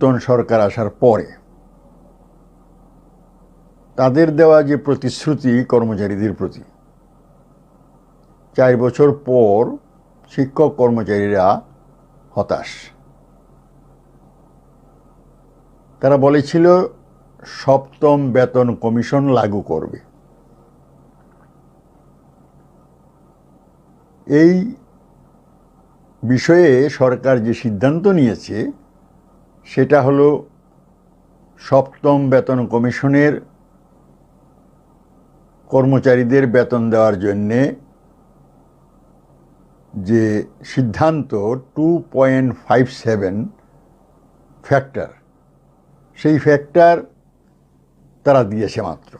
নূতন সরকার আসার পরে তাদের দেওয়া যে প্রতিশ্রুতি কর্মচারীদের প্রতি, 4 বছর পর শিক্ষক কর্মচারীরা হতাশ। তারা বলেছিল 7ম বেতন কমিশন লাগু করবে। এই বিষয়ে সরকার যে সিদ্ধান্ত নিয়েছে সেটা হলো 7ম বেতন কমিশনের কর্মচারীদের বেতন দেওয়ার জন্যে যে সিদ্ধান্ত 2.57 ফ্যাক্টর, সেই ফ্যাক্টর তারা দিয়েছে মাত্র।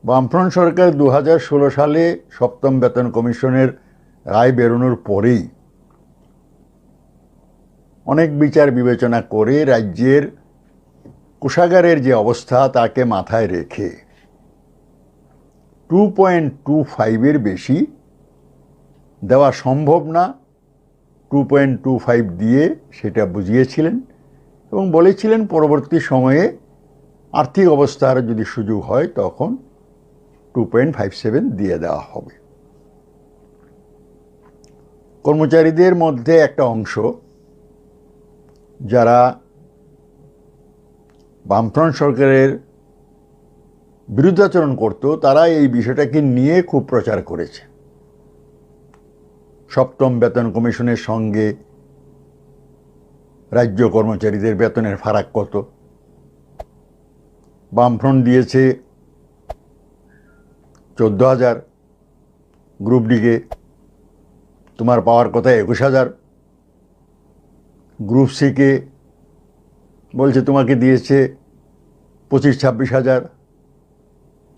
বামফ্রন্ট সরকার 2016 সালে 7ম বেতন কমিশনের রায় বেরোনোর পরেই অনেক বিচার বিবেচনা করে রাজ্যের কোষাগারের যে অবস্থা তাকে মাথায় রেখে 2.25-এর বেশি দেওয়া সম্ভব না, 2.25 দিয়ে সেটা বুঝিয়েছিলেন এবং বলেছিলেন পরবর্তী সময়ে আর্থিক অবস্থার যদি সুযোগ হয় তখন 2.57 দিয়ে দেওয়া হবে। কর্মচারীদের মধ্যে একটা অংশ যারা বামফ্রন্ট সরকারের বিরুদ্ধাচরণ করত, তারা এই বিষয়টাকে নিয়ে খুব প্রচার করেছে। 7ম বেতন কমিশনের সঙ্গে রাজ্য কর্মচারীদের বেতনের ফারাক কত? বামফ্রন্ট দিয়েছে 14,000, গ্রুপ ডিকে তোমার পাওয়ার কথা 21,000, গ্রুপ সিকে বলছে তোমাকে দিয়েছে 25-26,000,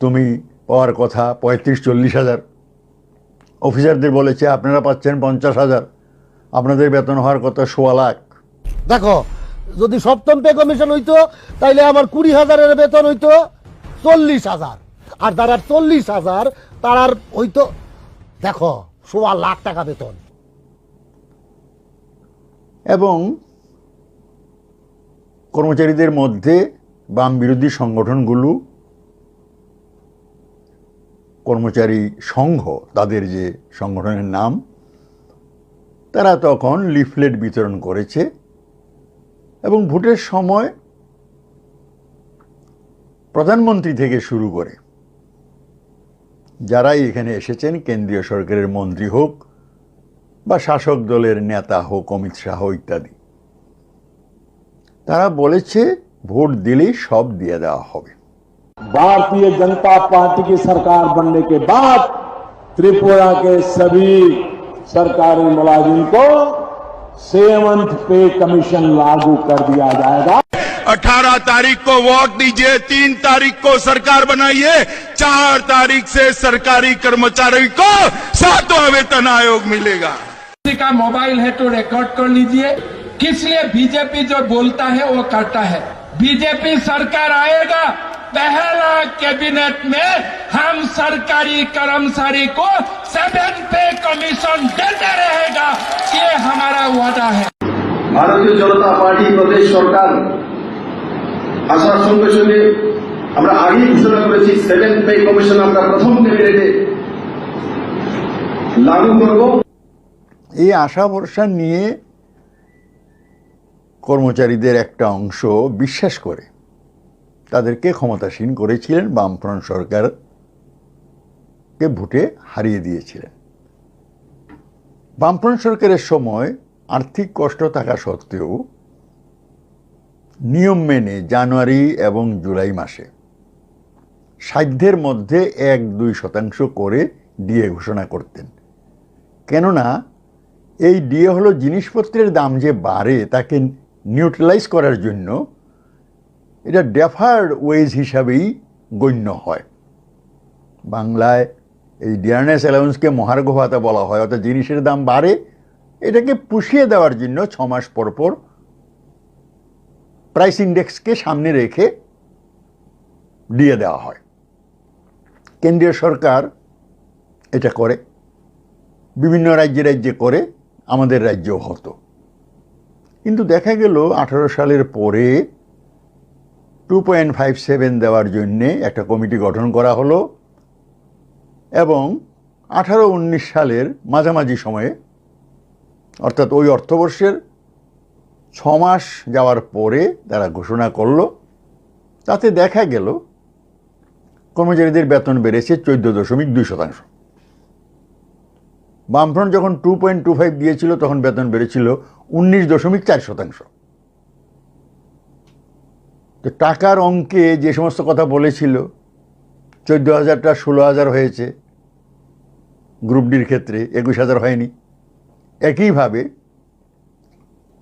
তুমি পাওয়ার কথা 35-40,000। অফিসারদের বলেছে আপনারা পাচ্ছেন 50,000, আপনাদের বেতন হওয়ার কথা 1.25 লাখ। দেখো, যদি 7ম পে কমিশন হইতো তাইলে আমার 20,000-এর বেতন হইতো 40,000, আর তার 40,000 তার হইতো দেখো 1.25 লাখ টাকা বেতন। এবং কর্মচারীদের মধ্যে বাম বিরোধী সংগঠনগুলো, কর্মচারী সংঘ তাদের যে সংগঠনের নাম, তারা তখন লিফলেট বিতরণ করেছে এবং ভোটের সময় প্রধানমন্ত্রী থেকে শুরু করে যারাই এখানে এসেছেন, কেন্দ্রীয় সরকারের মন্ত্রী হোক বা শাসক দলের নেতা হোক, অমিত শাহ ইত্যাদি, তারা বলেছে ভোট দিলেই সব দিয়ে দেওয়া হবে। भारतीय जनता पार्टी की सरकार बनने के बाद त्रिपुरा के सभी सरकारी मुलाजिम को 7th पे कमीशन लागू कर दिया जाएगा। 18 तारीख को वोट दीजिए, 3 तारीख को सरकार बनाइए, 4 तारीख से सरकारी कर्मचारी को 7वां वेतन आयोग मिलेगा। किसी का मोबाइल है तो रिकॉर्ड कर लीजिए। किस लिए बीजेपी जो बोलता है वो करता है। बीजेपी सरकार आएगा, पहला कैबिनेट में हम सरकारी कर्मचारी को 7th पे कमीशन देते रहेगा, ये हमारा वादा है। भारतीय जनता पार्टी प्रदेश सरकार আসার সঙ্গে সঙ্গে আমরা আগেই ঘোষণা করেছি 7th পে কমিশন আমরা প্রথম ক্যাবিনেটে লাগু করব। এই আশা ভরসা নিয়ে কর্মচারীদের একটা অংশ বিশ্বাস করে তাদেরকে ক্ষমতাসীন করেছিলেন, বামফ্রন্ট সরকারকে ভোটে হারিয়ে দিয়েছিলেন। বামফ্রন্ট সরকারের সময় আর্থিক কষ্ট থাকা সত্ত্বেও নিয়ম মেনে জানুয়ারি এবং জুলাই মাসে সাধ্যের মধ্যে 1-2% করে ডিএ ঘোষণা করতেন। কেননা এই ডিএ হলো জিনিসপত্রের দাম যে বাড়ে তাকে নিউট্রালাইজ করার জন্য, এটা ডেফার্ড ওয়েজ হিসাবেই গণ্য হয়। বাংলায় এই ডিয়ারনেস অ্যালাউন্সকে মহার্ঘ ভাতা বলা হয়, অর্থাৎ জিনিসের দাম বাড়ে, এটাকে পুষিয়ে দেওয়ার জন্য 6 মাস পর পর প্রাইস ইন্ডেক্সকে সামনে রেখে দিয়ে দেওয়া হয়। কেন্দ্রীয় সরকার এটা করে, বিভিন্ন রাজ্যে রাজ্যে করে, আমাদের রাজ্যেও হতো। কিন্তু দেখা গেল 18 সালের পরে 2.57 দেওয়ার জন্যে একটা কমিটি গঠন করা হলো এবং 18-19 সালের মাঝামাঝি সময়ে অর্থাৎ ওই অর্থবর্ষের 6 মাস যাওয়ার পরে তারা ঘোষণা করলো, তাতে দেখা গেল কর্মচারীদের বেতন বেড়েছে 14.2%। বামফ্রন্ট যখন 2.25 দিয়েছিল তখন বেতন বেড়েছিল 19.4%। তো টাকার অঙ্কে যে সমস্ত কথা বলেছিল 14,000টা 16,000 হয়েছে, গ্রুপ ডির ক্ষেত্রে 21,000 হয়নি। একইভাবে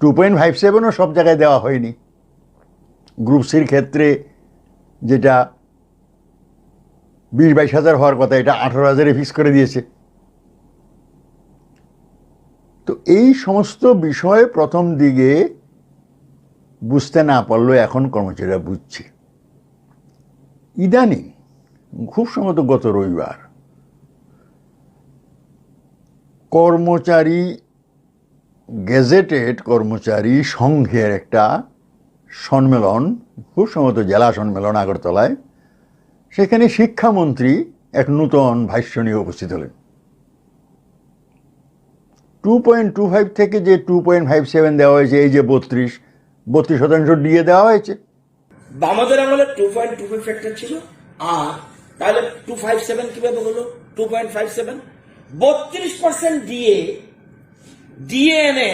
2.57ও সব জায়গায় দেওয়া হয়নি। গ্রুপ সির ক্ষেত্রে যেটা 20-22,000 হওয়ার কথা এটা 18,000-এ ফিক্স করে দিয়েছে। তো এই সমস্ত বিষয় প্রথম দিকে বুঝতে না পারলেও এখন কর্মচারীরা বুঝছে। ইদানিং খুব সম্ভবত গত রবিবার কর্মচারী গেজেটেড কর্মচারী সংঘের একটা সম্মেলন, খুব সম্ভবত জেলা সম্মেলন আগরতলায়, সেখানে শিক্ষামন্ত্রী এক নূতন ভাষ্য নিয়ে উপস্থিত হলেন। 2.25 থেকে যে 2.57 দেওয়া হয়েছে, এই যে 32% ডিএ দেওয়া হয়েছে, আমাদের আমলে 2.25 ফ্যাক্টর ছিল, আর তাহলে 257 কিভাবে হলো 2.57? 32% ডিএ এনে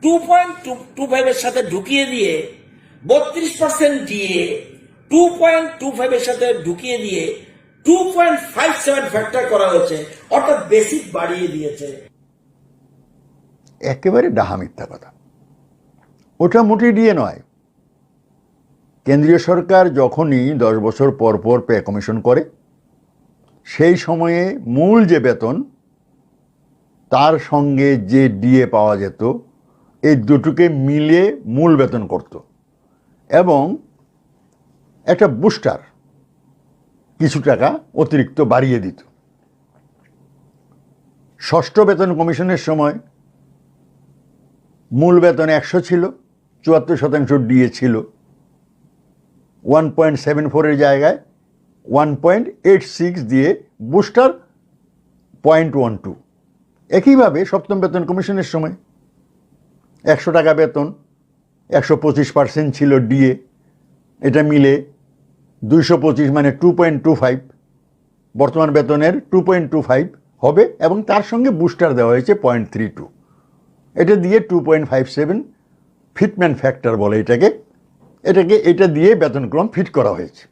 2.25 এর সাথে ঢুকিয়ে দিয়ে 32% ডিএ 2.25 এর সাথে ঢুকিয়ে দিয়ে 2.57 ফ্যাক্টর করা হয়েছে, অর্থাৎ বেসিক বাড়িয়ে দিয়েছে। একেবারে ডাহা মিথ্যা কথা। ওটা মোটেই ডিএ নয়। কেন্দ্রীয় সরকার যখনই 10 বছর পর পর পে কমিশন করে, সেই সময়ে মূল যে বেতন তার সঙ্গে যে ডিএ পাওয়া যেত, এই দুটোকে মিলে মূল বেতন করত এবং একটা বুস্টার কিছু টাকা অতিরিক্ত বাড়িয়ে দিত। ষষ্ঠ বেতন কমিশনের সময় মূল বেতন 100 ছিল, 74% ডিএ ছিল। 1.74 এর জায়গায় 1.86 দিয়ে বুস্টার 0.12। একইভাবে সপ্তম বেতন কমিশনের সময় 100 টাকা বেতন, 125% ছিল ডিএ, এটা মিলে 225 মানে 2.25, বর্তমান বেতনের 2.25 হবে এবং তার সঙ্গে বুস্টার দেওয়া হয়েছে 0.32। এটা দিয়ে 2.57 ফিটমেন্ট ফ্যাক্টর বলে এটাকে, এটা দিয়ে বেতনক্রম ফিট করা হয়েছে।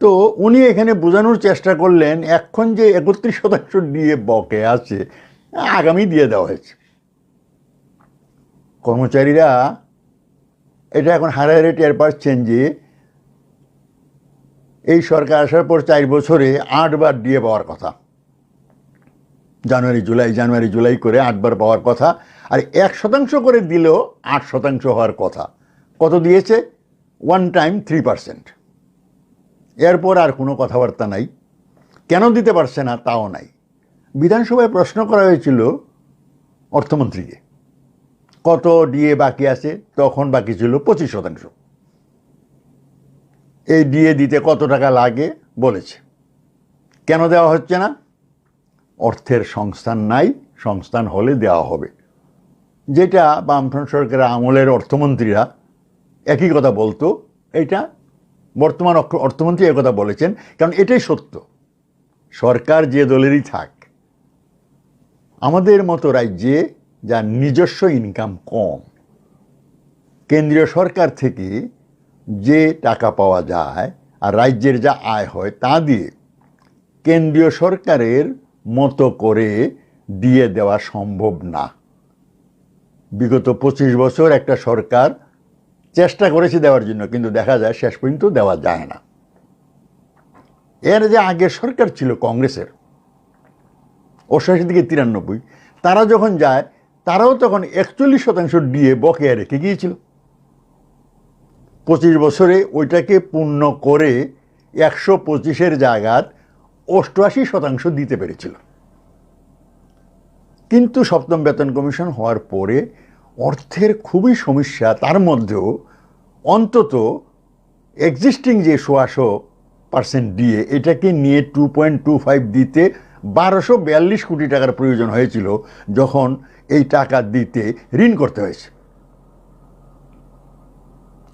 তো উনি এখানে বোঝানোর চেষ্টা করলেন এখন যে 31% দিয়ে বকে আছে, আগামী দিয়ে দেওয়া হয়েছে। কর্মচারীরা এটা এখন হারে টের পাচ্ছেন যে এই সরকার আসার পর 4 বছরে 8 বার দিয়ে পাওয়ার কথা, জানুয়ারি জুলাই করে 8 বার পাওয়ার কথা, আর 1% করে দিলেও 8% হওয়ার কথা। কত দিয়েছে? 1 টাইম 3%। এরপর আর কোনো কথাবার্তা নাই। কেন দিতে পারছে না তাও নাই। বিধানসভায় প্রশ্ন করা হয়েছিল অর্থমন্ত্রীকে কত ডিএ বাকি আছে, তখন বাকি ছিল 25%। এই ডিএ দিতে কত টাকা লাগে বলেছে। কেন দেওয়া হচ্ছে না? অর্থের সংস্থান নাই, সংস্থান হলে দেওয়া হবে। যেটা বামফ্রন্ট সরকারের আমলের অর্থমন্ত্রীরা একই কথা বলতো, এটা বর্তমান অর্থমন্ত্রী একথা বলেছেন। কারণ এটাই সত্য, সরকার যে দলেরই থাক, আমাদের মতো রাজ্যে যার নিজস্ব ইনকাম কম, কেন্দ্রীয় সরকার থেকে যে টাকা পাওয়া যায় আর রাজ্যের যা আয় হয় তা দিয়ে কেন্দ্রীয় সরকারের মতো করে দিয়ে দেওয়া সম্ভব না। বিগত 25 বছর একটা সরকার চেষ্টা করেছে দেওয়ার জন্য, কিন্তু দেখা যায় শেষ পর্যন্ত দেওয়া যায় না। এর যে আগের সরকার ছিল কংগ্রেসের 88 থেকে 93, তারা যখন যায় তারাও তখন 41% ডিএ বকেয়া রেখে গিয়েছিল। 25 বছরে ওইটাকে পূর্ণ করে 125-এর জায়গায় 88% দিতে পেরেছিল। কিন্তু সপ্তম বেতন কমিশন হওয়ার পরে অর্থের খুবই সমস্যা, তার মধ্যেও অন্তত এক্সিস্টিং যে 100% ডিএ এটাকে নিয়ে 2.25 দিতে 1242 কোটি টাকার প্রয়োজন হয়েছিল, যখন এই টাকা দিতে ঋণ করতে হয়েছে।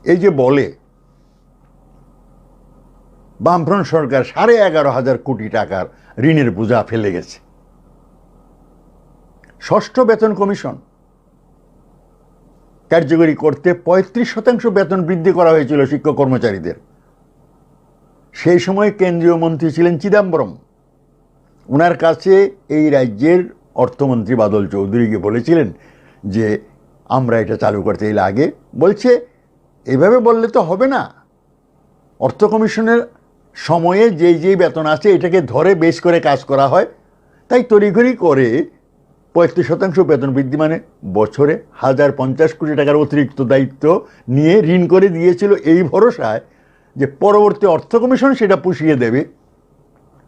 এই যে বলে বামফ্রন্ট সরকার 11,500 কোটি টাকার ঋণের বোঝা ফেলে গেছে। ষষ্ঠ বেতন কমিশন কার্যকরী করতে 35% বেতন বৃদ্ধি করা হয়েছিল শিক্ষক কর্মচারীদের। সেই সময় কেন্দ্রীয় মন্ত্রী ছিলেন চিদাম্বরম। ওনার কাছে এই রাজ্যের অর্থমন্ত্রী বাদল চৌধুরীকে বলেছিলেন যে আমরা এটা চালু করতে লাগে। বলছে এভাবে বললে তো হবে না, অর্থ কমিশনের সময়ে যেই বেতন আছে এটাকে ধরে বেশ করে কাজ করা হয়, তাই তড়িঘড়ি করে 35% বেতন বৃদ্ধি মানে বছরে 1050 কোটি টাকার অতিরিক্ত দায়িত্ব নিয়ে ঋণ করে দিয়েছিল এই ভরসায় যে পরবর্তী অর্থ কমিশন সেটা পুষিয়ে দেবে।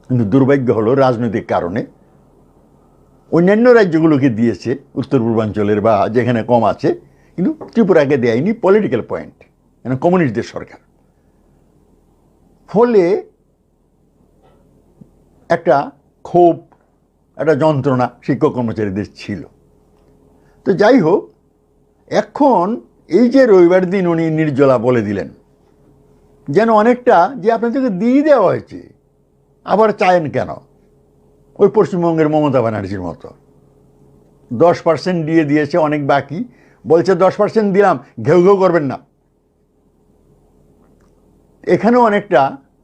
কিন্তু দুর্ভাগ্য হলো রাজনৈতিক কারণে অন্যান্য রাজ্যগুলোকে দিয়েছে, উত্তর পূর্বাঞ্চলের বা যেখানে কম আছে, কিন্তু ত্রিপুরাকে দেয়নি। পলিটিক্যাল পয়েন্ট, মানে কমিউনিস্টদের সরকার। ফলে একটা ক্ষোভ, একটা যন্ত্রণা শিক্ষক কর্মচারীদের ছিল। তো যাই হোক, এখন এই যে রবিবার দিন উনি নির্জলা বলে দিলেন, যেন অনেকটা যে আপনাদেরকে দিয়ে দেওয়া হয়েছে, আবার চায়েন কেন? ওই পশ্চিমবঙ্গের মমতা ব্যানার্জির মতো 10% দিয়ে দিয়েছে, অনেক বাকি, বলছে 10% দিলাম, ঘেউ ঘেউ করবেন না। এখানেও অনেকটা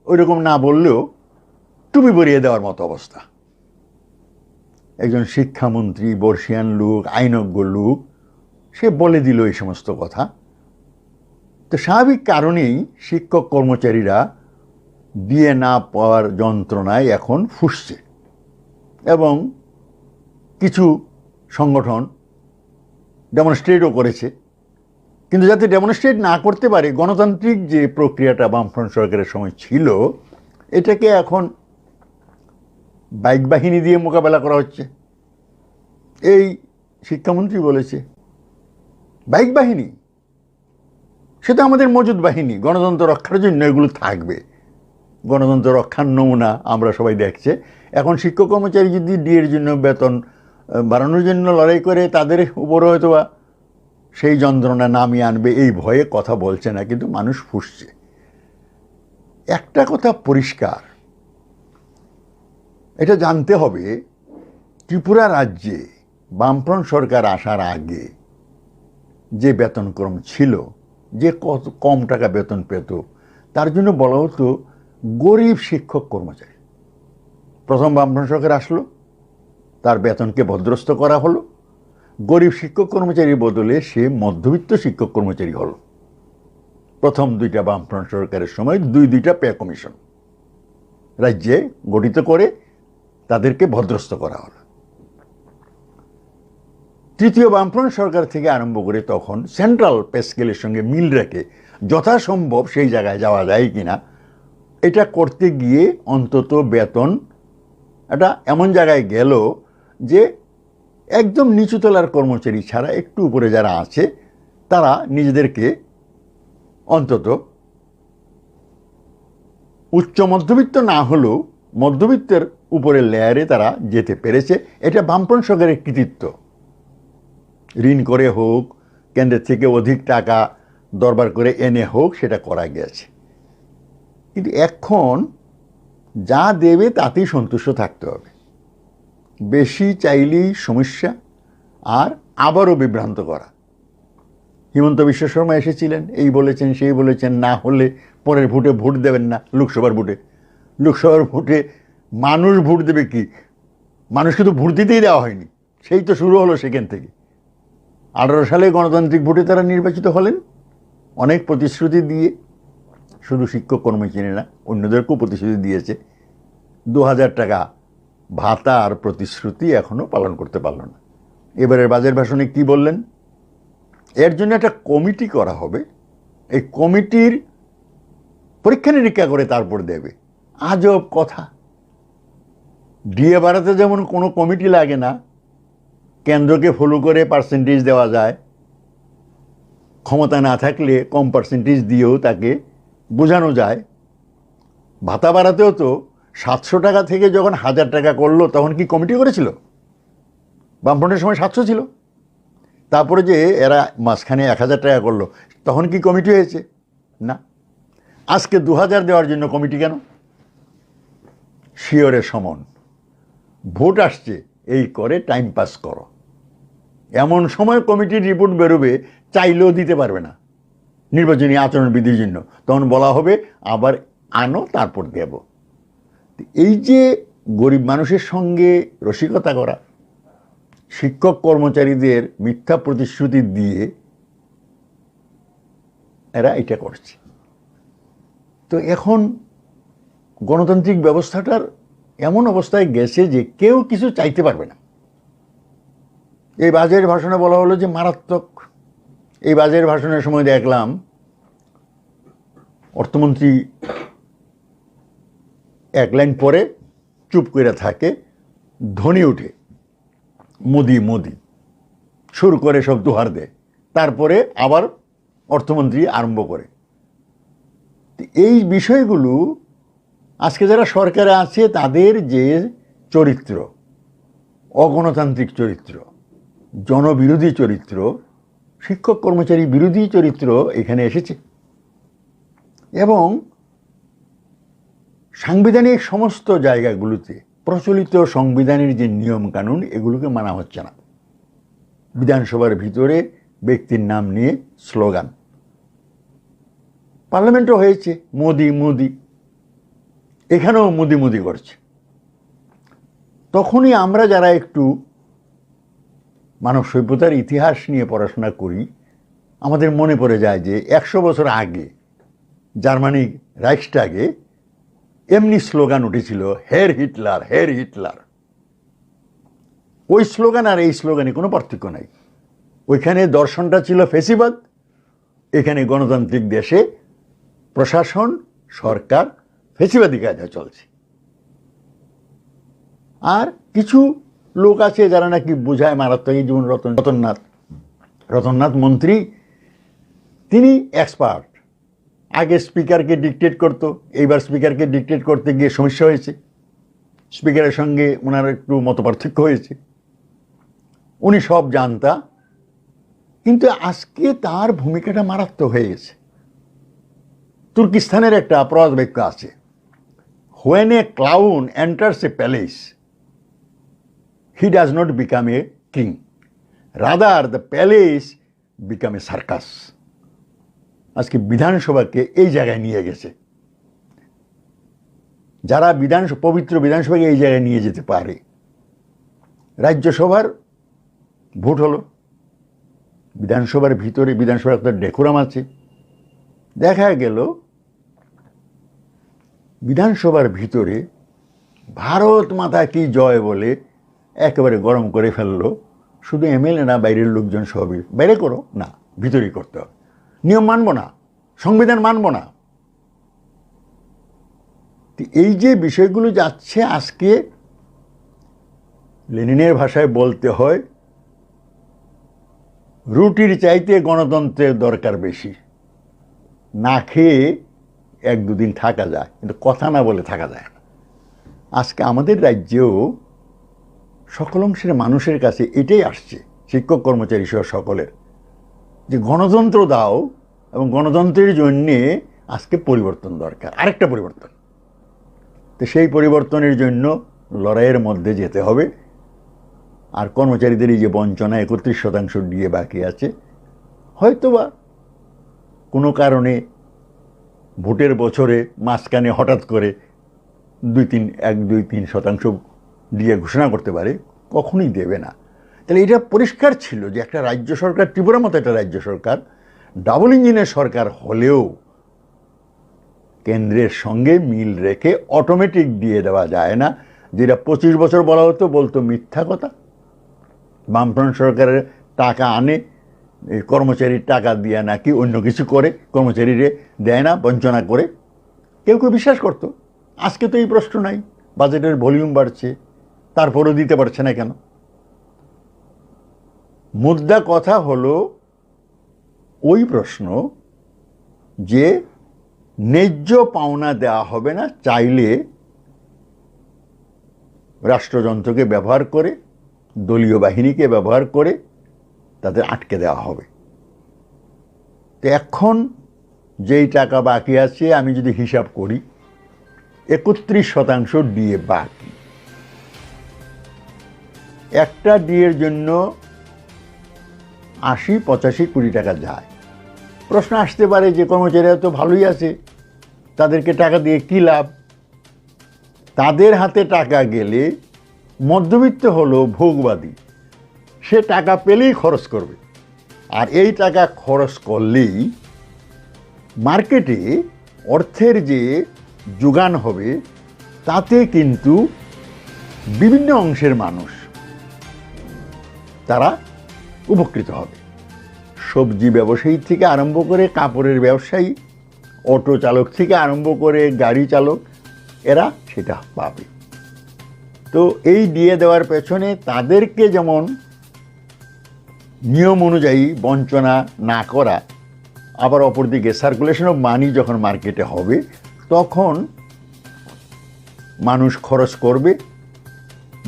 ওইরকম না বললেও টুপি পরিয়ে দেওয়ার মতো অবস্থা। একজন শিক্ষামন্ত্রী, বর্ষিয়ান লোক, আইনজ্ঞ লোক, সে বলে দিল এই সমস্ত কথা। তো স্বাভাবিক কারণেই শিক্ষক কর্মচারীরা দিয়ে না পাওয়ার যন্ত্রণায় এখন ফুঁসছে, এবং কিছু সংগঠন ডেমনস্ট্রেটও করেছে। কিন্তু যাতে ডেমনস্ট্রেট না করতে পারে, গণতান্ত্রিক যে প্রক্রিয়াটা বামফ্রন্ট সরকারের সময় ছিল, এটাকে এখন বাইক বাহিনী দিয়ে মোকাবেলা করা হচ্ছে। এই শিক্ষামন্ত্রী বলেছে বাইক বাহিনী, সেটা আমাদের মজুদ বাহিনী, গণতন্ত্র রক্ষার জন্য এগুলো থাকবে। গণতন্ত্র রক্ষার নমুনা আমরা সবাই দেখছে। এখন শিক্ষক কর্মচারী যদি ডিএর জন্য বেতন বাড়ানোর জন্য লড়াই করে, তাদের উপরে হয়তো সেই যন্ত্রণা নামিয়ে আনবে এই ভয়ে কথা বলছে না, কিন্তু মানুষ ফুঁসছে। একটা কথা পরিষ্কার, এটা জানতে হবে, ত্রিপুরা রাজ্যে বামফ্রন্ট সরকার আসার আগে যে বেতনক্রম ছিল, যে কত কম টাকা বেতন পেত, তার জন্য বলা হতো গরিব শিক্ষক কর্মচারী। প্রথম বামফ্রন্ট সরকার আসলো, তার বেতনকে ভদ্রস্থ করা হলো, গরিব শিক্ষক কর্মচারীর বদলে সে মধ্যবিত্ত শিক্ষক কর্মচারী হলো। প্রথম দুইটা বামফ্রন্ট সরকারের সময় দুইটা পে কমিশন রাজ্যে গঠিত করে তাদেরকে ভদ্রস্থ করা হলো। তৃতীয় বামফ্রন্ট সরকার থেকে আরম্ভ করে তখন সেন্ট্রাল পে স্কেলের সঙ্গে মিল রেখে যথাসম্ভব সেই জায়গায় যাওয়া যায় কিনা, এটা করতে গিয়ে অন্তত বেতন এটা এমন জায়গায় গেল যে একদম নিচুতলার কর্মচারী ছাড়া একটু উপরে যারা আছে তারা নিজেদেরকে অন্তত উচ্চ মধ্যবিত্ত না হলেও মধ্যবিত্তের উপরে লেয়ারে তারা যেতে পেরেছে। এটা বামফ্রন্ট সরকারের কৃতিত্ব। ঋণ করে হোক, কেন্দ্রের থেকে অধিক টাকা দরবার করে এনে হোক, সেটা করা গেছে। কিন্তু এখন যা দেবে তাতেই সন্তুষ্ট থাকতে হবে। বেশি চাইলেই সমস্যা, আর আবারও বিভ্রান্ত করা। হিমন্ত বিশ্ব শর্মা এসেছিলেন, এই বলেছেন সেই বলেছেন, না হলে পরের ভোটে ভোট দেবেন না। লোকসভার ভোটে মানুষ ভোট দেবে কি? মানুষকে তো ভোট দিতেই দেওয়া হয়নি, সেই তো শুরু হলো সেখান থেকে। 18 সালে গণতান্ত্রিক ভোটে তারা নির্বাচিত হলেন অনেক প্রতিশ্রুতি দিয়ে। শুধু শিক্ষক কর্মচারী না, অন্যদেরকেও প্রতিশ্রুতি দিয়েছে। 2000 টাকা ভাতা আর প্রতিশ্রুতি এখনও পালন করতে পারল না। এবারের বাজেট ভাষণে কি বললেন? এর জন্য একটা কমিটি করা হবে, এই কমিটির পরীক্ষা নিরীক্ষা করে তারপর দেবে। আজব কথা। ডিএ বাড়াতে যেমন কোনো কমিটি লাগে না, কেন্দ্রকে ফলো করে পার্সেন্টেজ দেওয়া যায়, ক্ষমতা না থাকলে কম পার্সেন্টেজ দিয়েও তাকে বোঝানো যায়। ভাতা বাড়াতেও তো 700 টাকা থেকে যখন 1000 টাকা করলো তখন কি কমিটি করেছিল? বামফ্রন্টের সময় 700 ছিল, তারপরে যে এরা মাঝখানে 1000 টাকা করলো তখন কি কমিটি হয়েছে? না। আজকে 2000 দেওয়ার জন্য কমিটি কেন? শিয়রের সমন, ভোট আসছে এই করে টাইম পাস করো। এমন সময় কমিটির রিপোর্ট বেরোবে চাইলেও দিতে পারবে না নির্বাচনী আচরণবিধির জন্য, তখন বলা হবে আবার আনো তারপর দেব। এই যে গরিব মানুষের সঙ্গে রসিকতা করা, শিক্ষক কর্মচারীদের মিথ্যা প্রতিশ্রুতি দিয়ে এরা এটা করছে। তো এখন গণতান্ত্রিক ব্যবস্থাটার এমন অবস্থায় গেছে যে কেউ কিছু চাইতে পারবে না। এই বাজেট ভাষণে বলা হলো যে মারাত্মক। এই বাজেট ভাষণের সময় দেখলাম অর্থমন্ত্রী এক লাইন পরে চুপ করে থাকে, ধ্বনি উঠে মোদি মোদি শুরু করে সব দুহার দেয়, তারপরে আবার অর্থমন্ত্রী আরম্ভ করে। এই বিষয়গুলো আজকে যারা সরকারে আছে তাদের যে চরিত্র, অগণতান্ত্রিক চরিত্র, জনবিরোধী চরিত্র, শিক্ষক কর্মচারী বিরোধী চরিত্র এখানে এসেছে। এবং সাংবিধানিক সমস্ত জায়গাগুলোতে প্রচলিত সংবিধানের যে নিয়ম কানুন এগুলোকে মানা হচ্ছে না। বিধানসভার ভিতরে ব্যক্তির নাম নিয়ে স্লোগান, পার্লামেন্টও হয়েছে মোদি মোদি, এখানেও মোদি মোদি করছে। তখনই আমরা যারা একটু মানব সভ্যতার ইতিহাস নিয়ে পড়াশোনা করি আমাদের মনে পড়ে যায় যে 100 বছর আগে জার্মানি রাইখস্টাগে এমনি স্লোগান উঠেছিল, হের হিটলার হের হিটলার। ওই স্লোগান আর এই স্লোগানে কোনো পার্থক্য নাই। ওইখানে দর্শনটা ছিল ফ্যাসিবাদ, এখানে গণতান্ত্রিক দেশে প্রশাসন সরকার ফ্যাসিবাদী কায়দায় চলছে। আর কিছু লোক আছে যারা নাকি বোঝায় মারাত্মক, যেমন রতননাথ মন্ত্রী, তিনি এক্সপার্ট। আগে স্পিকারকে ডিকটেট করতো, এইবার স্পিকারকে ডিকটেট করতে গিয়ে সমস্যা হয়েছে, স্পিকারের সঙ্গে ওনার একটু মতপার্থক্য হয়েছে, উনি সব জানতা। কিন্তু আজকে তার ভূমিকাটা মারাত্মক হয়ে গেছে। তুর্কিস্তানের একটা প্রবাদ বাক্য আছে, when a clown enters A palace he does not become a king, rather the palace become a circus। আজকে বিধানসভাকে এই জায়গায় নিয়ে গেছে। যারা পবিত্র বিধানসভাকে এই জায়গায় নিয়ে যেতে পারে। রাজ্যসভার ভোট হলো, বিধানসভার ভিতরে বিধানসভার একটা ডেকোরাম আছে, দেখা গেল বিধানসভার ভিতরে ভারত মাতা কি জয় বলে একেবারে গরম করে ফেললো। শুধু এমএলএ না, বাইরের লোকজন সবই, বাইরে করো না, ভিতরেই করতে হবে, নিয়ম মানব না, সংবিধান মানব না। এই যে বিষয়গুলো যাচ্ছে, আজকে লেনিনের ভাষায় বলতে হয় রুটির চাইতে গণতন্ত্রের দরকার বেশি। না খেয়ে 1-2 দিন থাকা যায়, কিন্তু কথা না বলে থাকা যায় না। আজকে আমাদের রাজ্যেও সকল অংশের মানুষের কাছে এটাই আসছে, শিক্ষক কর্মচারী সহ সকলের, যে গণতন্ত্র দাও, এবং গণতন্ত্রের জন্যে আজকে পরিবর্তন দরকার, আরেকটা পরিবর্তন। তো সেই পরিবর্তনের জন্য লড়াইয়ের মধ্যে যেতে হবে। আর কর্মচারীদের এই যে বঞ্চনা 31% দিয়ে বাকি আছে, হয়তোবা কোনো কারণে ভোটের বছরে মাঝখানে হঠাৎ করে 1-2-3% দিয়ে ঘোষণা করতে পারে, কখনোই দেবে না। তাহলে এটা পরিষ্কার ছিল যে একটা রাজ্য সরকার, ত্রিপুরার মতো একটা রাজ্য সরকার, ডাবল ইঞ্জিনের সরকার হলেও কেন্দ্রের সঙ্গে মিল রেখে অটোমেটিক দিয়ে দেওয়া যায় না। যেটা 25 বছর বলা হতো, বলতো মিথ্যা কথা। বামফ্রন্ট সরকারের টাকা আনে, কর্মচারীর টাকা দিয়ে নাকি অন্য কিছু করে, কর্মচারীরে দেয় না, বঞ্চনা করে, কেউ কেউ বিশ্বাস করতো। আজকে তো এই প্রশ্ন নাই, বাজেটের ভলিউম বাড়ছে, তারপরেও দিতে পারছে না কেন? মুদ্রা কথা হলো ওই প্রশ্ন যে ন্যায্য পাওনা দেওয়া হবে না, চাইলে রাষ্ট্রযন্ত্রকে ব্যবহার করে, দলীয় বাহিনীকে ব্যবহার করে তাদের আটকে দেওয়া হবে। তো এখন যেই টাকা বাকি আছে, আমি যদি হিসাব করি 31% ডিএ বাকি। একটা ডিএর জন্য 80-85 কোটি টাকা যায়। প্রশ্ন আসতে পারে যে কর্মচারীরা তো ভালোই আছে, তাদেরকে টাকা দিয়ে কী লাভ? তাদের হাতে টাকা গেলে মধ্যবিত্ত হলো ভোগবাদী, সে টাকা পেলেই খরচ করবে। আর এই টাকা খরচ করলেই মার্কেটে অর্থের যে যোগান হবে, তাতে কিন্তু বিভিন্ন অংশের মানুষ তারা উপকৃত হবে। সবজি ব্যবসায়ী থেকে আরম্ভ করে কাপড়ের ব্যবসায়ী, অটো চালক থেকে আরম্ভ করে গাড়ি চালক, এরা সেটা পাবে। তো এই দিয়ে দেওয়ার পেছনে তাদেরকে যেমন নিয়ম অনুযায়ী বঞ্চনা না করা, আবার অপরদিকে সার্কুলেশন অফ মানি যখন মার্কেটে হবে, তখন মানুষ খরচ করবে,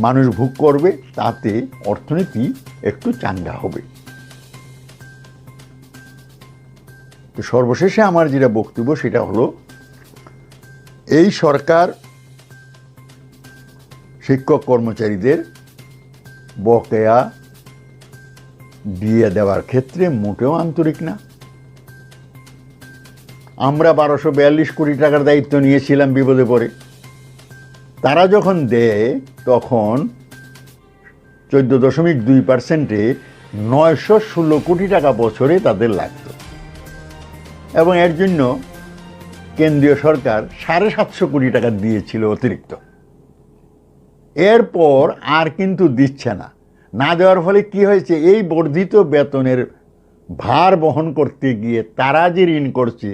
মানুষ ভোগ করবে, তাতে অর্থনীতি একটু চাঙ্গা হবে। তো সর্বশেষে আমার যেটা বক্তব্য সেটা হলো, এই সরকার শিক্ষক কর্মচারীদের বকেয়া দিয়ে দেওয়ার ক্ষেত্রে মোটেও আন্তরিক না। আমরা 1242 কোটি টাকার দায়িত্ব নিয়েছিলাম বিপদে পড়ে, তারা যখন দেয় তখন 14.2%-এ 916 কোটি টাকা বছরে তাদের লাগত, এবং এর জন্য কেন্দ্রীয় সরকার 750 কোটি টাকা দিয়েছিল অতিরিক্ত। এরপর আর কিন্তু দিচ্ছে না। না দেওয়ার ফলে কি হয়েছে, এই বর্ধিত বেতনের ভার বহন করতে গিয়ে তারা যে ঋণ করছে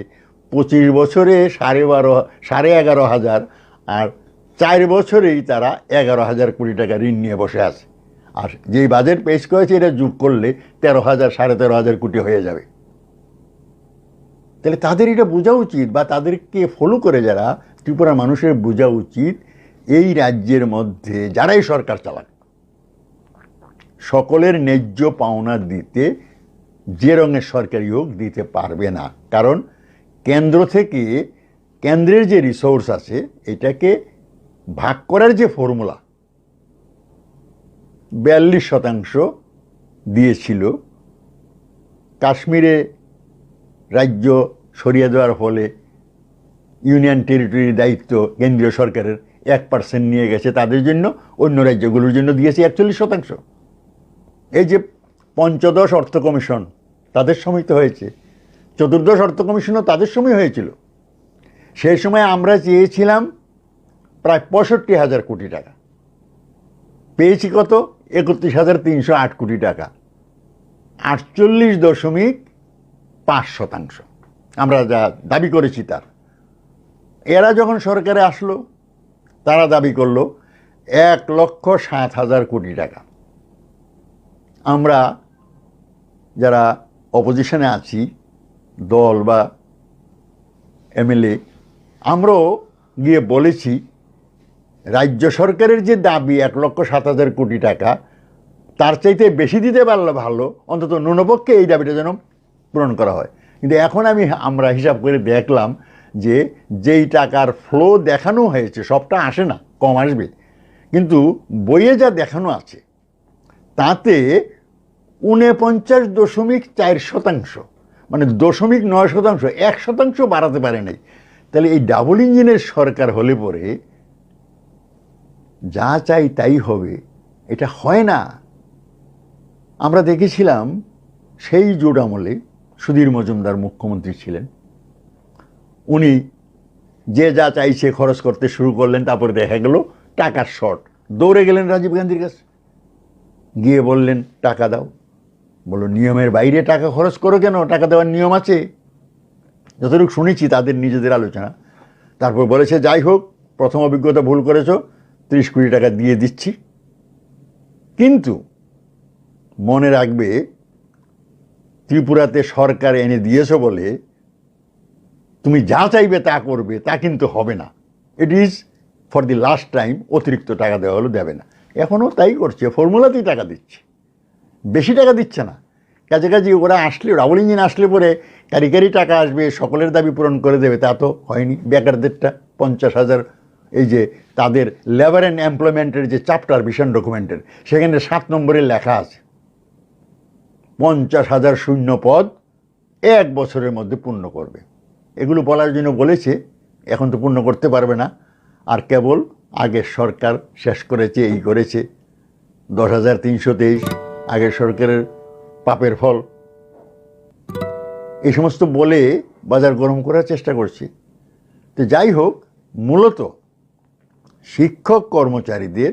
25 বছরে 11,500, আর 4 বছরেই তারা 11,000 কোটি টাকা ঋণ নিয়ে বসে আছে। আর যেই বাজেট পেশ করেছে, এটা যোগ করলে 13,000 13,500 কোটি হয়ে যাবে। তাহলে তাদের এটা বোঝা উচিত, বা তাদেরকে ফলো করে যারা ত্রিপুরা মানুষের বোঝা উচিত, এই রাজ্যের মধ্যে যারাই সরকার চালাক, সকলের ন্যায্য পাওনা দিতে যে রঙের সরকারই হোক দিতে পারবে না। কারণ কেন্দ্র থেকে, কেন্দ্রের যে রিসোর্স আছে, এটাকে ভাগ করার যে ফর্মুলা 42% দিয়েছিল, কাশ্মীরে রাজ্য সরিয়ে দেওয়ার ফলে ইউনিয়ন টেরিটরির দায়িত্ব কেন্দ্রীয় সরকারের 1% নিয়ে গেছে তাদের জন্য, অন্য রাজ্যগুলোর জন্য দিয়েছে 41%। এই যে পঞ্চদশ অর্থ কমিশন তাদের সময় তো হয়েছে, চতুর্দশ অর্থ কমিশনও তাদের সময় হয়েছিল। সেই সময় আমরা চেয়েছিলাম প্রায় 65,000 কোটি টাকা, পেয়েছি কত? 31,308 কোটি টাকা, 48.5% আমরা যা দাবি করেছি তার। এরা যখন সরকারে আসলো, তারা দাবি করলো 1,07,000 কোটি টাকা। আমরা যারা অপোজিশনে আছি, দল বা এমএলএ, আমরাও গিয়ে বলেছি রাজ্য সরকারের যে দাবি 1,07,000 কোটি টাকা, তার চাইতে বেশি দিতে পারলে ভালো, অন্তত ন্যূনপক্ষে এই দাবিটা যেন পূরণ করা হয়। কিন্তু এখন আমরা হিসাব করে দেখলাম যে যেই টাকার ফ্লো দেখানো হয়েছে, সবটা আসে না, কম আসবে, কিন্তু বইয়ে যা দেখানো আছে তাতে 49.4%, মানে 0.9%, 1% বাড়াতে পারে নাই। তাহলে এই ডাবল ইঞ্জিনের সরকার হলে পরে যা চাই তাই হবে, এটা হয় না। আমরা দেখেছিলাম সেই জোট আমলে সুধীর মজুমদার মুখ্যমন্ত্রী ছিলেন, উনি যে যা চাইছে খরচ করতে শুরু করলেন, তারপরে দেখা গেল টাকার শর্ট, দৌড়ে গেলেন রাজীব গান্ধীর কাছে, গিয়ে বললেন টাকা দাও। বললো নিয়মের বাইরে টাকা খরচ করো কেন, টাকা দেওয়ার নিয়ম আছে। যতটুকু শুনেছি তাদের নিজেদের আলোচনা, তারপর বলেছে যাই হোক, প্রথম অভিজ্ঞতা ভুল করেছ, 30 কোটি টাকা দিয়ে দিচ্ছি। কিন্তু মনে রাখবে ত্রিপুরাতে সরকার এনে দিয়েছো বলে তুমি যা চাইবে তা করবে, তা কিন্তু হবে না। It is for the last time, অতিরিক্ত টাকা দেওয়া হলো দেবে না। এখনও তাই করছে, ফর্মুলাতেই টাকা দিচ্ছে, বেশি টাকা দিচ্ছে না। কাছাকাছি ওরা আসলে, ডাবল ইঞ্জিন আসলে পরে কারিগরি টাকা আসবে, সকলের দাবি পূরণ করে দেবে, তা তো হয়নি। বেকারদেরটা 50,000, এই যে তাদের লেবার অ্যান্ড এমপ্লয়মেন্টের যে চ্যাপ্টার ভিশন ডকুমেন্টের, সেখানে 7 নম্বরে লেখা আছে 50,000 শূন্য পদ 1 বছরের মধ্যে পূর্ণ করবে। এগুলো বলার জন্য বলেছে, এখন তো পূর্ণ করতে পারবে না। আর কেবল আগের সরকার শেষ করেছে, এই করেছে, 10,323 আগের সরকারের পাপের ফল, এই সমস্ত বলে বাজার গরম করার চেষ্টা করছে। তো যাই হোক, মূলত শিক্ষক কর্মচারীদের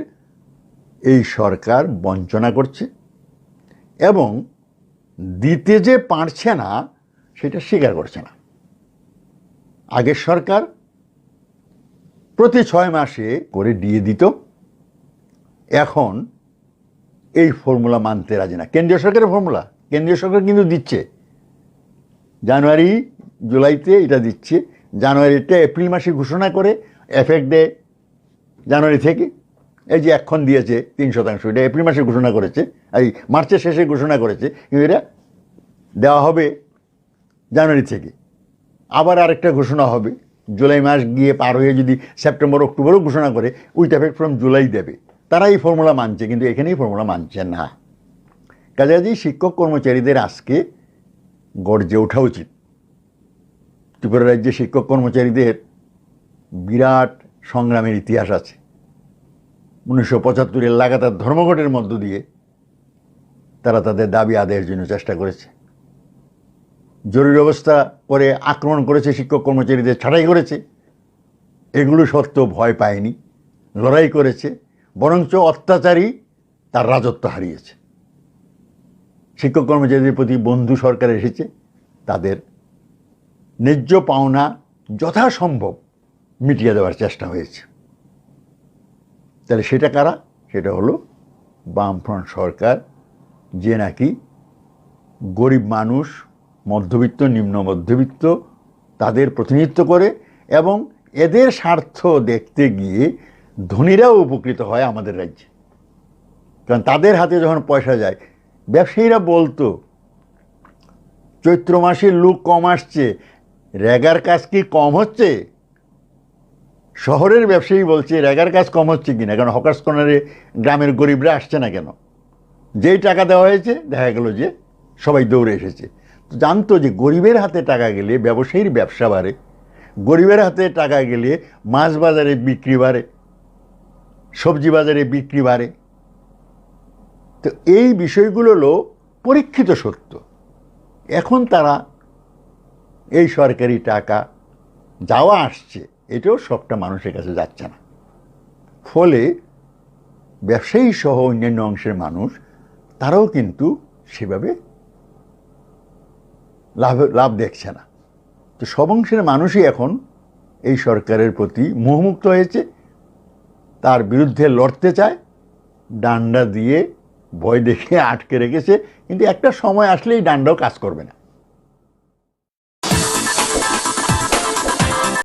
এই সরকার বঞ্চনা করছে এবং দিতে যে পারছে না সেটা স্বীকার করছে না। আগের সরকার প্রতি 6 মাসে করে দিয়ে দিত, এখন এই ফর্মুলা মানতে রাজি না। কেন্দ্রীয় সরকারের ফর্মুলা, কেন্দ্রীয় সরকার কিন্তু দিচ্ছে, জানুয়ারি জুলাইতে এটা দিচ্ছে, জানুয়ারিতে এপ্রিল মাসে ঘোষণা করে এফেক্ট দেয় জানুয়ারি থেকে। এই যে এখন দিয়েছে 3%, এটা এপ্রিল মাসে ঘোষণা করেছে, এই মার্চের শেষে ঘোষণা করেছে, কিন্তু এটা দেওয়া হবে জানুয়ারি থেকে। আবার আরেকটা ঘোষণা হবে, জুলাই মাস গিয়ে পার হয়ে যদি সেপ্টেম্বর অক্টোবরও ঘোষণা করে, উইথ এফেক্ট ফ্রম জুলাই দেবে। তারা এই ফর্মুলা মানছে, কিন্তু এখানেই ফর্মুলা মানছে না। কাজেই শিক্ষক কর্মচারীদের আজকে গর্জে ওঠা উচিত। ত্রিপুরা রাজ্যে শিক্ষক কর্মচারীদের বিরাট সংগ্রামের ইতিহাস আছে। 1975-এর লাগাতার ধর্মঘটের মধ্য দিয়ে তারা তাদের দাবি আদায়ের জন্য চেষ্টা করেছে। জরুরি অবস্থা করে আক্রমণ করেছে, শিক্ষক কর্মচারীদের ছাঁটাই করেছে, এগুলো সত্ত্বেও ভয় পায়নি, লড়াই করেছে, বরঞ্চ অত্যাচারী তার রাজত্ব হারিয়েছে। শিক্ষক কর্মচারীদের প্রতি বন্ধু সরকার এসেছে, তাদের ন্যায্য পাওনা যথাসম্ভব মিটিয়ে দেওয়ার চেষ্টা হয়েছে। তাহলে সেটা কারা? সেটা হলো বামফ্রন্ট সরকার, যে নাকি গরিব মানুষ, মধ্যবিত্ত, নিম্ন মধ্যবিত্ত তাদের প্রতিনিধিত্ব করে এবং এদের স্বার্থ দেখতে গিয়ে ধনীরাও উপকৃত হয় আমাদের রাজ্যে। কারণ তাদের হাতে যখন পয়সা যায়, ব্যবসায়ীরা বলতো চৈত্র মাসে লোক কম আসছে, রেগার কাজ কি কম হচ্ছে? শহরের ব্যবসায়ী বলছে রেগার কাজ কম হচ্ছে কিনা, কারণ হকার্স কর্নারে গ্রামের গরিবরা আসছে না কেন? যেই টাকা দেওয়া হয়েছে দেখা গেল যে সবাই দৌড়ে এসেছে। তো জানতো যে গরিবের হাতে টাকা গেলে ব্যবসায়ীর ব্যবসা বাড়ে, গরিবের হাতে টাকা গেলে মাছ বাজারে বিক্রি বাড়ে, সবজি বাজারে বিক্রি বাড়ে। তো এই বিষয়গুলো হলো পরীক্ষিত সত্য। এখন তারা এই সরকারি টাকা যাওয়া আসছে, এটাও সবটা মানুষের কাছে যাচ্ছে না। ফলে ব্যবসায়ী সহ অন্যান্য অংশের মানুষ তারাও কিন্তু সেভাবে লাভ দেখছে না। তো সব অংশের মানুষই এখন এই সরকারের প্রতি মোহমুক্ত হয়েছে, তার বিরুদ্ধে লড়তে চায়, ডান্ডা দিয়ে ভয় দেখে আটকে রেখেছে। কিন্তু একটা সময় আসলে এই ডান্ডাও কাজ করবে না।